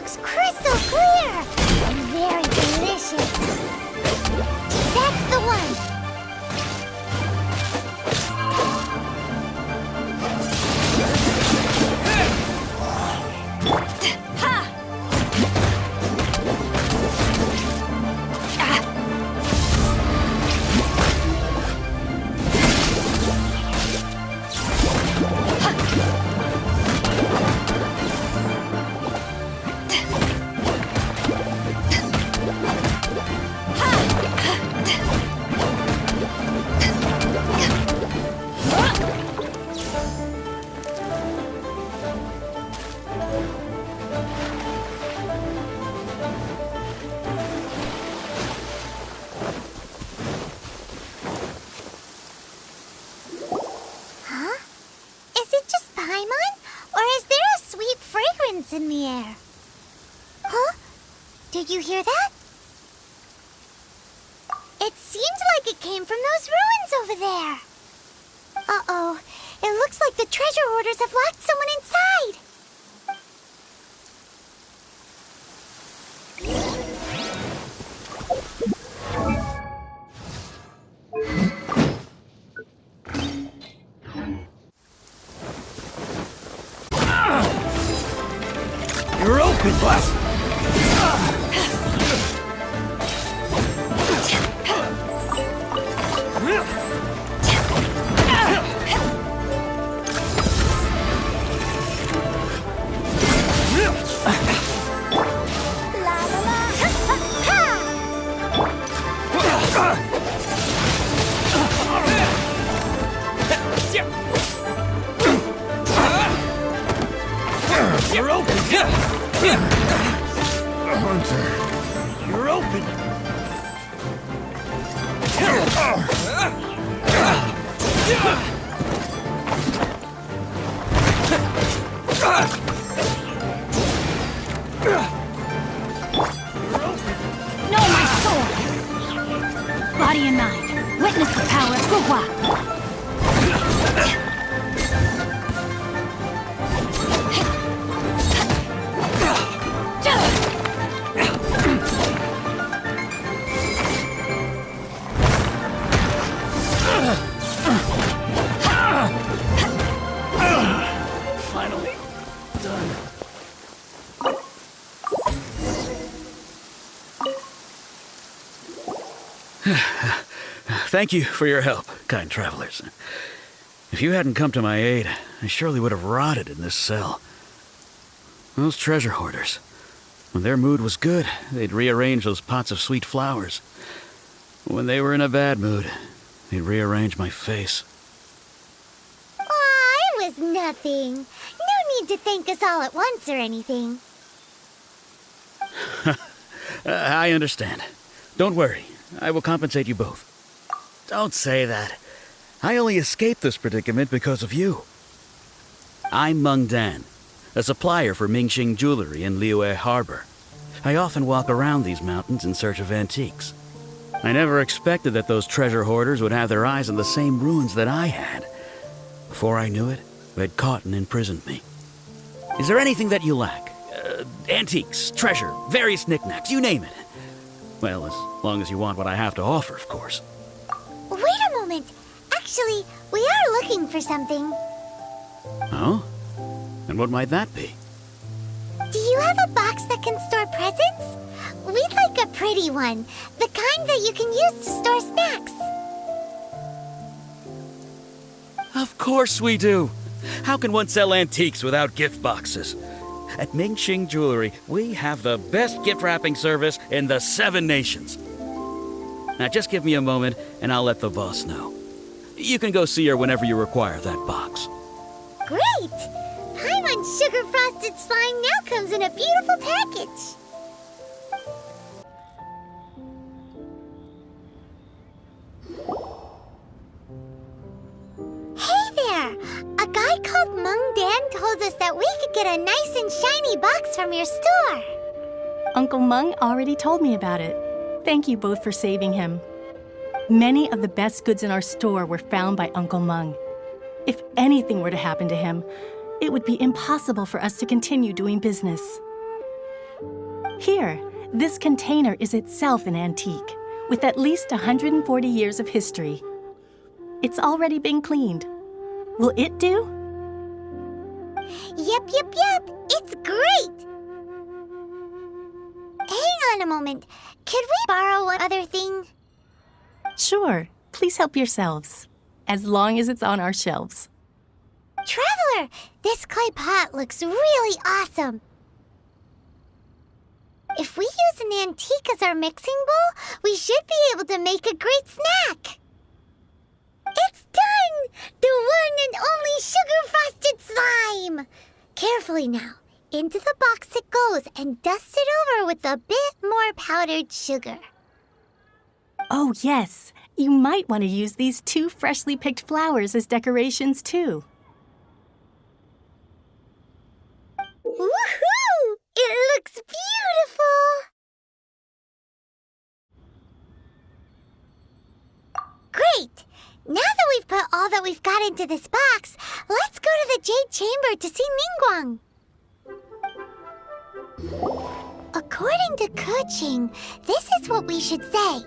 looks crystal clear and very delicious. That's the one. In the air. Huh? Did you hear that? It seemed like it came from those ruins over there. Uh-oh. It looks like the treasure hoarders have locked someone inside. You're open, Blast! You're open! Hunter, You're open! Know my sword! Body and mind, witness the power of Gugwa! Finally done. Thank you for your help, kind travelers. If you hadn't come to my aid, I surely would have rotted in this cell. Those treasure hoarders, when their mood was good, they'd rearrange those pots of sweet flowers. When they were in a bad mood, they'd rearrange my face. Aw, it was nothing. No need to thank us all at once or anything. I understand. Don't worry. I will compensate you both. Don't say that. I only escaped this predicament because of you. I'm Meng Dan, a supplier for Mingxing jewelry in Liyue Harbor. I often walk around these mountains in search of antiques. I never expected that those treasure hoarders would have their eyes on the same ruins that I had. Before I knew it, they'd caught and imprisoned me. Is there anything that you lack? Antiques, treasure, various knickknacks, you name it. Well, as long as you want what I have to offer, of course. Wait a moment. Actually, we are looking for something. Oh? And what might that be? Do you have a box that can store presents? We'd like a pretty one. The kind that you can use to store snacks. Of course we do. How can one sell antiques without gift boxes? At Mingxing Jewelry, we have the best gift wrapping service in the 7 nations. Now just give me a moment and I'll let the boss know. You can go see her whenever you require that box. Great! Paimon Sugar Frosted Slime now comes in a beautiful package. Hey there! A guy called Meng Dan told us that we could get a nice and shiny box from your store. Uncle Meng already told me about it. Thank you both for saving him. Many of the best goods in our store were found by Uncle Meng. If anything were to happen to him, it would be impossible for us to continue doing business. Here, this container is itself an antique, with at least 140 years of history. It's already been cleaned. Will it do? Yep. It's great! Hang on a moment. Could we borrow one other thing? Sure, please help yourselves, as long as it's on our shelves. Traveler, this clay pot looks really awesome. If we use an antique as our mixing bowl, we should be able to make a great snack. It's done! The one and only sugar-frosted slime! Carefully now. Into the box it goes and dust it over with a bit more powdered sugar. Oh yes, you might want to use these 2 freshly picked flowers as decorations too. Woohoo! It looks beautiful! Great! Now that we've put all that we've got into this box, let's go to the Jade Chamber to see Ningguang. According to Kuching, this is what we should say.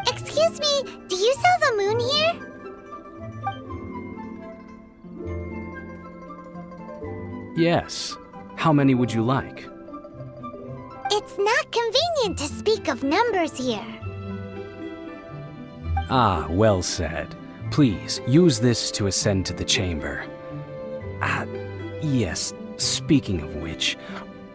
Excuse me, do you sell the moon here? Yes. How many would you like? It's not convenient to speak of numbers here. Ah, well said. Please, use this to ascend to the chamber. Yes, speaking of which,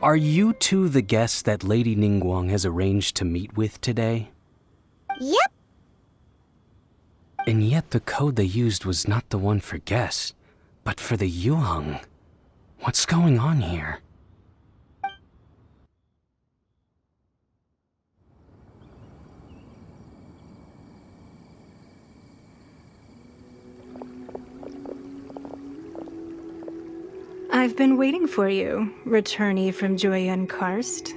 are you two the guests that Lady Ningguang has arranged to meet with today? Yep. And yet the code they used was not the one for guests, but for the Yuheng. What's going on here? I've been waiting for you, returnee from Joyun Karst.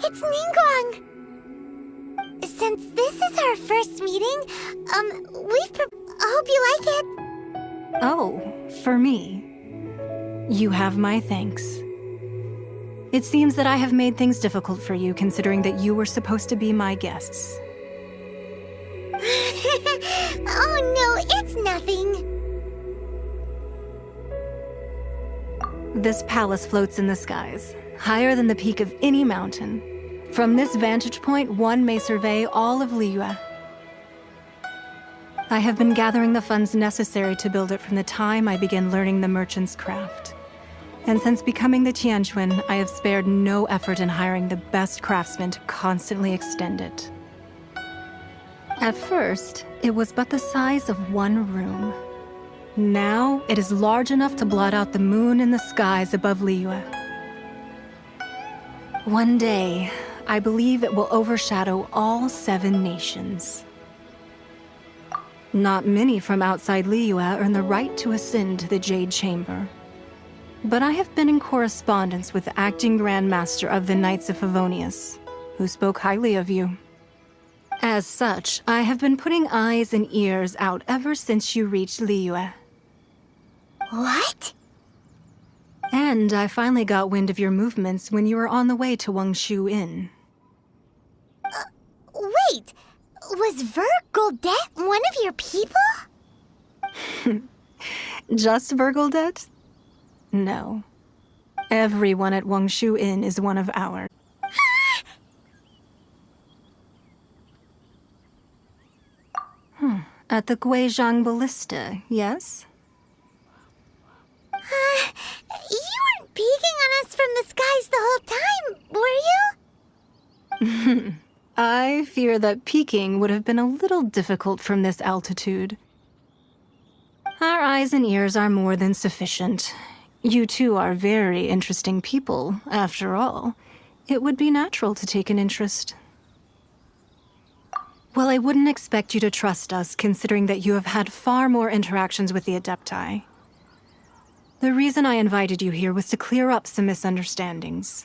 It's Ningguang! Since this is our first meeting, hope you like it. Oh, for me. You have my thanks. It seems that I have made things difficult for you, considering that you were supposed to be my guests. Oh no, it's nothing. This palace floats in the skies, higher than the peak of any mountain. From this vantage point, one may survey all of Liyue. I have been gathering the funds necessary to build it from the time I began learning the merchant's craft. And since becoming the Tianquan, I have spared no effort in hiring the best craftsmen to constantly extend it. At first, it was but the size of one room. Now, it is large enough to blot out the moon in the skies above Liyue. One day, I believe it will overshadow all 7 nations. Not many from outside Liyue earn the right to ascend to the Jade Chamber. But I have been in correspondence with the acting Grand Master of the Knights of Favonius, who spoke highly of you. As such, I have been putting eyes and ears out ever since you reached Liyue. What? And I finally got wind of your movements when you were on the way to Wangshu Inn. Wait, was Vergoldet one of your people? Just Vergoldet? No. Everyone at Wangshu Inn is one of ours. At the Guizhang Ballista, yes? You weren't peeking on us from the skies the whole time, were you? I fear that peeking would have been a little difficult from this altitude. Our eyes and ears are more than sufficient. You two are very interesting people, after all. It would be natural to take an interest. Well, I wouldn't expect you to trust us, considering that you have had far more interactions with the Adepti. The reason I invited you here was to clear up some misunderstandings.